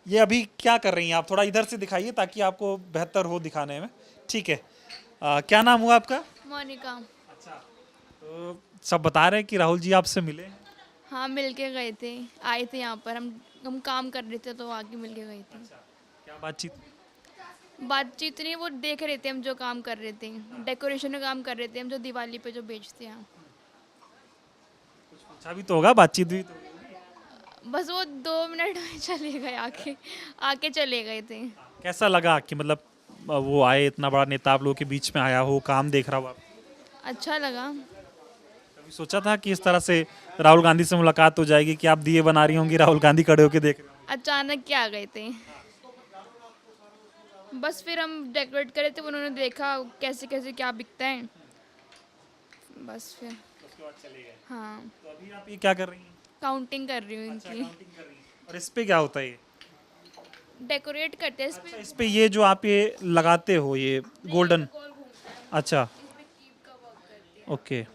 Speaker 4: ये अभी क्या कर रही हैं आप? थोड़ा इधर से दिखाइए ताकि आपको बेहतर हो दिखाने में। ठीक है, क्या नाम हुआ आपका?
Speaker 8: मोनिका।
Speaker 4: अच्छा, तो सब बता रहे हैं कि राहुल जी आपसे मिले।
Speaker 8: हाँ, मिल के गए थे, आए थे यहाँ पर। हम काम कर रहे थे तो आके मिल के गए थे।
Speaker 4: क्या बातचीत?
Speaker 8: बातचीत नहीं, वो देख रहे थे हम जो काम कर रहे थे, डेकोरेशन का काम कर रहे थे हम, जो दिवाली पे जो बेचते हैं।
Speaker 4: अच्छा भी तो होगा, बातचीत भी तो होगी।
Speaker 8: बस वो 2 मिनट में चले गए, आके चले गए थे।
Speaker 4: कैसा लगा कि मतलब वो आए, इतना बड़ा नेता आप लोगों के बीच में आया हो, काम देख रहा हो आप?
Speaker 8: अच्छा लगा।
Speaker 4: कभी सोचा था कि इस तरह से राहुल गांधी से मुलाकात हो जाएगी, कि आप दिए बना रही होंगी, राहुल गांधी खड़े होकर देख रहे हो?
Speaker 8: अचानक क्या आ गए थे, बस फिर हम डेकोरेट करे थे, उन्होंने देखा कैसे कैसे क्या बिकता है, बस फिर। हाँ,
Speaker 4: तो अभी आप ये क्या कर रही हैं?
Speaker 8: काउंटिंग कर रही हूँ इनकी।
Speaker 4: और इस पे क्या होता है ये?
Speaker 8: डेकोरेट करते हैं इस पे।
Speaker 4: इस पे ये जो आप ये लगाते हो, ये गोल्डन, अच्छा ओके।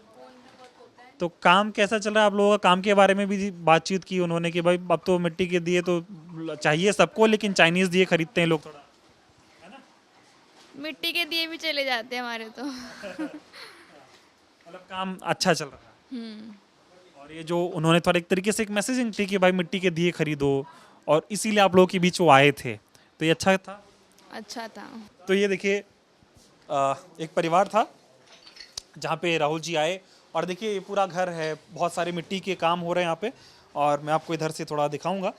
Speaker 4: तो काम कैसा चल रहा है आप लोगों का? काम के बारे में भी बातचीत की उन्होंने कि भाई अब तो मिट्टी के दिए तो चाहिए सबको, लेकिन चाइनीज दिए खरीदते हैं लोग थोड़ा।
Speaker 8: मिट्टी के दिए भी चले जाते हैं हमारे तो।
Speaker 4: मतलब काम अच्छा चल रहा है। और ये जो उन्होंने थोड़ा एक तरीके से एक मैसेजिंग थी कि भाई मिट्टी के दिए खरीदो, और इसीलिए आप लोगों के बीच वो आए थे, तो ये अच्छा था।
Speaker 8: अच्छा था।
Speaker 4: तो ये देखिए एक परिवार था जहाँ पे राहुल जी आए, और देखिए ये पूरा घर है, बहुत सारे मिट्टी के काम हो रहे हैं यहाँ पे, और मैं आपको इधर से थोड़ा दिखाऊंगा।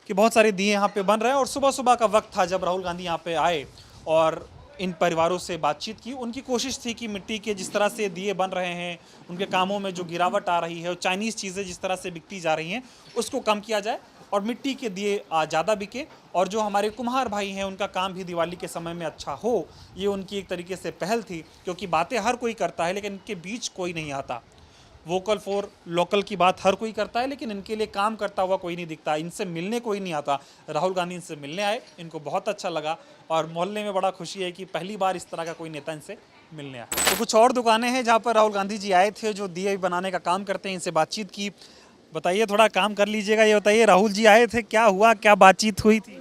Speaker 4: कि बहुत सारे दिए यहाँ पे बन रहे हैं और सुबह सुबह का वक्त था जब राहुल गांधी यहाँ पे आए और इन परिवारों से बातचीत की। उनकी कोशिश थी कि मिट्टी के जिस तरह से दिए बन रहे हैं, उनके कामों में जो गिरावट आ रही है और चाइनीज़ चीज़ें जिस तरह से बिकती जा रही हैं उसको कम किया जाए और मिट्टी के दिए ज़्यादा बिके और जो हमारे कुम्हार भाई हैं उनका काम भी दिवाली के समय में अच्छा हो। ये उनकी एक तरीके से पहल थी, क्योंकि बातें हर कोई करता है लेकिन इनके बीच कोई नहीं आता। वोकल फॉर लोकल की बात हर कोई करता है लेकिन इनके लिए काम करता हुआ कोई नहीं दिखता, इनसे मिलने कोई नहीं आता। राहुल गांधी इनसे मिलने आए, इनको बहुत अच्छा लगा और मोहल्ले में बड़ा खुशी है कि पहली बार इस तरह का कोई नेता इनसे मिलने आया। तो कुछ और दुकानें हैं जहाँ पर राहुल गांधी जी आए थे जो दिए बनाने का काम करते हैं, इनसे बातचीत की। बताइए, थोड़ा काम कर लीजिएगा। ये बताइए, राहुल जी आए थे, क्या हुआ, क्या बातचीत हुई थी?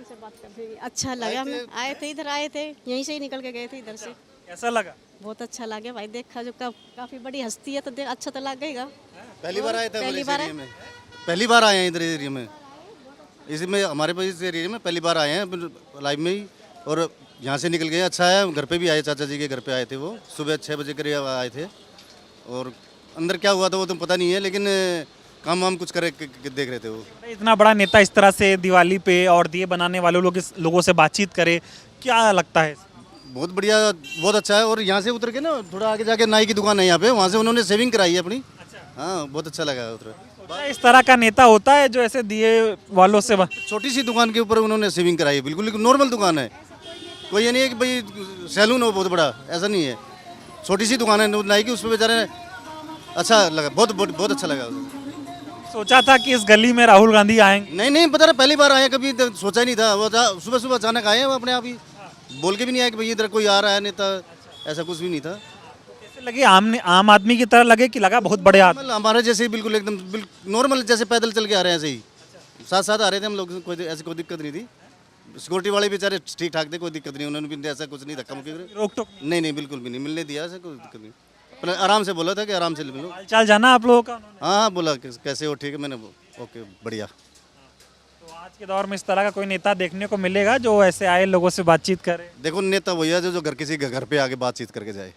Speaker 9: अच्छा लगा, हम आए थे, इधर आए थे, यहीं से ही निकल के गए थे इधर से।
Speaker 4: कैसा लगा?
Speaker 9: बहुत अच्छा लगा भाई, देखा जो काफी बड़ी हस्ती है तो अच्छा तो लगेगा।
Speaker 10: पहली बार आए थे
Speaker 9: पहली
Speaker 10: इस
Speaker 9: बार
Speaker 10: एरिया में, पहली बार आए हैं इधर एरिया में, इसमें हमारे पास इस एरिया में पहली बार आए हैं लाइव में ही और यहाँ से निकल गए। अच्छा है, घर पे भी आए, चाचा जी के घर पे आए थे, वो सुबह 6 बजे करीब आए थे और अंदर क्या हुआ था वो तो पता नहीं है, लेकिन काम वाम कुछ करे देख रहे थे वो।
Speaker 4: इतना बड़ा नेता इस तरह से दिवाली पे और दिए बनाने वाले लोगों से बातचीत करे, क्या लगता है?
Speaker 10: बहुत बढ़िया, बहुत अच्छा है। और यहाँ से उतर के ना थोड़ा आगे जाके नाई की दुकान है यहाँ पे, वहाँ से उन्होंने सेविंग कराई है अपनी। हाँ, बहुत अच्छा लगा उधर।
Speaker 4: इस तरह का नेता होता है जो ऐसे दिए वालों से
Speaker 10: छोटी सी दुकान के ऊपर उन्होंने सेविंग कराई है, बिल्कुल नॉर्मल दुकान है, कोई ये नहीं है कि भाई सैलून हो बहुत बड़ा, ऐसा नहीं है। छोटी सी दुकान है नाई की, उसमें बेचारे अच्छा लगा, बहुत अच्छा लगा।
Speaker 4: सोचा था कि इस गली में राहुल गांधी आएंगे?
Speaker 10: नहीं पता, पहली बार आए, कभी सोचा ही नहीं था। वो सुबह सुबह अचानक आए, वो अपने आप ही, बोल के भी नहीं आया कि भाई इधर कोई आ रहा है नेता, ऐसा कुछ भी नहीं था।
Speaker 4: कैसे लगे? आम आदमी की तरह लगे कि लगा बहुत बड़े आदमी?
Speaker 10: हमारे जैसे ही बिल्कुल एकदम नॉर्मल, जैसे पैदल चल के आ रहे हैं ऐसे ही, साथ साथ आ रहे थे हम लोग, कोई ऐसी कोई दिक्कत नहीं थी। सिक्योरिटी वाले बेचारे ठीक ठाक थे, कोई दिक्कत नहीं, उन्होंने भी ऐसा कुछ नहीं धक्का मुक्की
Speaker 4: रोक टोक?
Speaker 10: नहीं बिल्कुल भी नहीं, मिलने दिया, ऐसा कोई दिक्कत नहीं। अपने आराम से बोला था कि आराम से मिलो।
Speaker 4: हालचाल जाना आप लोगों का?
Speaker 10: हाँ, बोला कैसे हो, ठीक है, मैंने ओके बढ़िया।
Speaker 4: तो आज के दौर में इस तरह का कोई नेता देखने को मिलेगा जो ऐसे आए लोगों से बातचीत करे?
Speaker 10: देखो, नेता वही है जो घर किसी घर पे आके बातचीत करके जाए।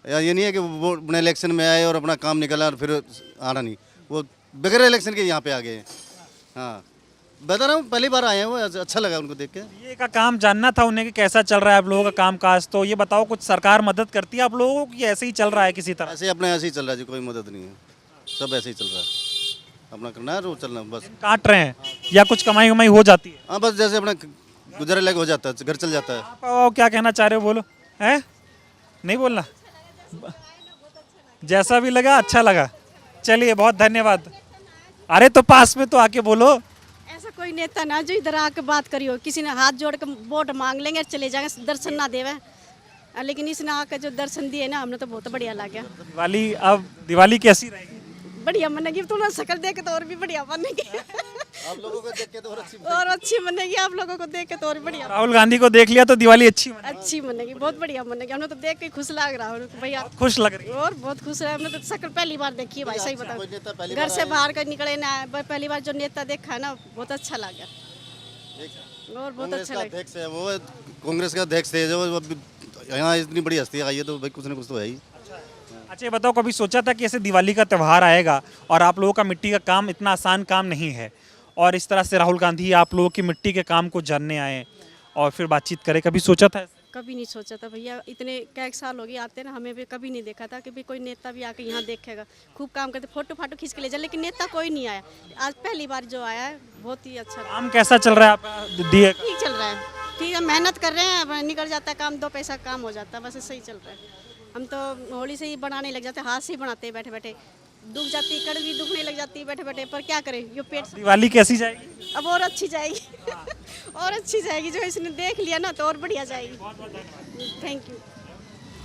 Speaker 10: या ये नहीं है कि वो अपने इलेक्शन में आए और अपना काम निकाला और फिर आना नहीं, वो बगैर इलेक्शन के यहाँ पे आ गए हैं। हाँ, बता रहा हूँ, पहली बार आए हैं वो, अच्छा लगा उनको देख के।
Speaker 4: ये का काम जानना था उन्हें कि कैसा चल रहा है आप लोगों का काम काज। तो ये बताओ, कुछ सरकार मदद करती है आप लोगों को कि ऐसे ही चल रहा है किसी तरह?
Speaker 10: ऐसे अपने ऐसे ही चल रहा है जी, कोई मदद नहीं है, सब ऐसे ही चल रहा है, अपना करना है और चलना बस।
Speaker 4: काट रहे हैं या कुछ कमाई वमाई हो जाती है?
Speaker 10: हाँ, बस जैसे अपना गुजारे लायक हो जाता है, घर चल जाता है।
Speaker 4: आप क्या कहना चाह रहे हो, बोलो। है नहीं बोलना? जैसा भी लगा अच्छा लगा, चलिए बहुत धन्यवाद। अरे तो पास में तो आके बोलो।
Speaker 9: ऐसा कोई नेता ना जो इधर आके बात करी हो, किसी ने हाथ जोड़ के वोट मांग लेंगे और चले जाएंगे, दर्शन ना देवे, लेकिन इसने आके जो दर्शन दिए ना, हमने तो बहुत बढ़िया लगा।
Speaker 4: दिवाली, अब दिवाली कैसी रहेगी?
Speaker 9: बढ़िया मनेगी, थोड़ा शक्ल देख के तो और भी बढ़िया बनेगी।
Speaker 10: आप लोगों को देख के तो
Speaker 9: और अच्छी बनेगी, आप लोगों को देख के तो और बढ़िया।
Speaker 4: राहुल गांधी को देख लिया तो दिवाली अच्छी
Speaker 9: बनेगी, बहुत बढ़िया बनेगी। हमने तो देख के खुश लग रहा है भैया,
Speaker 4: खुश लग रही है।
Speaker 9: और बहुत खुश है, हमने तो शक्ल पहली बार देखी है भाई, सही बताओ, घर से बाहर का निकले ना, पहली बार जो नेता देखा ना, बहुत अच्छा लगा और बहुत अच्छा लगा।
Speaker 10: अध्यक्ष है वो, कांग्रेस का अध्यक्ष है जो, यहाँ इतनी बड़ी हस्ती आई है तो भाई कुछ ना कुछ तो है ही।
Speaker 4: अच्छा, ये बताओ, कभी सोचा था कि ऐसे दिवाली का त्यौहार आएगा और आप लोगों का मिट्टी का काम इतना आसान काम नहीं है और इस तरह से राहुल गांधी आप लोगों की मिट्टी के काम को जानने आए और फिर बातचीत करें, कभी सोचा था?
Speaker 9: कभी नहीं सोचा था भैया, इतने क्या एक साल हो गए आते ना, हमें भी कभी नहीं देखा था कि भाई कोई नेता भी आके यहाँ देखेगा। खूब काम करते, फोटो फाटो खींच के ले जाए, लेकिन नेता कोई नहीं आया। आज पहली बार जो आया है, बहुत ही अच्छा।
Speaker 4: काम कैसा चल रहा है आपका दिए?
Speaker 9: ठीक चल रहा है, ठीक है, मेहनत कर रहे हैं, निकल जाता है काम, 2 पैसा काम हो जाता है, बस सही चल रहा है। हम तो होली से ही बनाने लग जाते, हाथ से ही बनाते हैं बैठे बैठे, दुख जाती, कड़ भी दुखने लग जाती है बैठे बैठे, पर क्या करें, ये पेट
Speaker 4: दिवाली कैसी जाएगी?
Speaker 9: अब और अच्छी जाएगी और अच्छी जाएगी, जो इसने देख लिया ना तो और बढ़िया जाएगी। Thank you.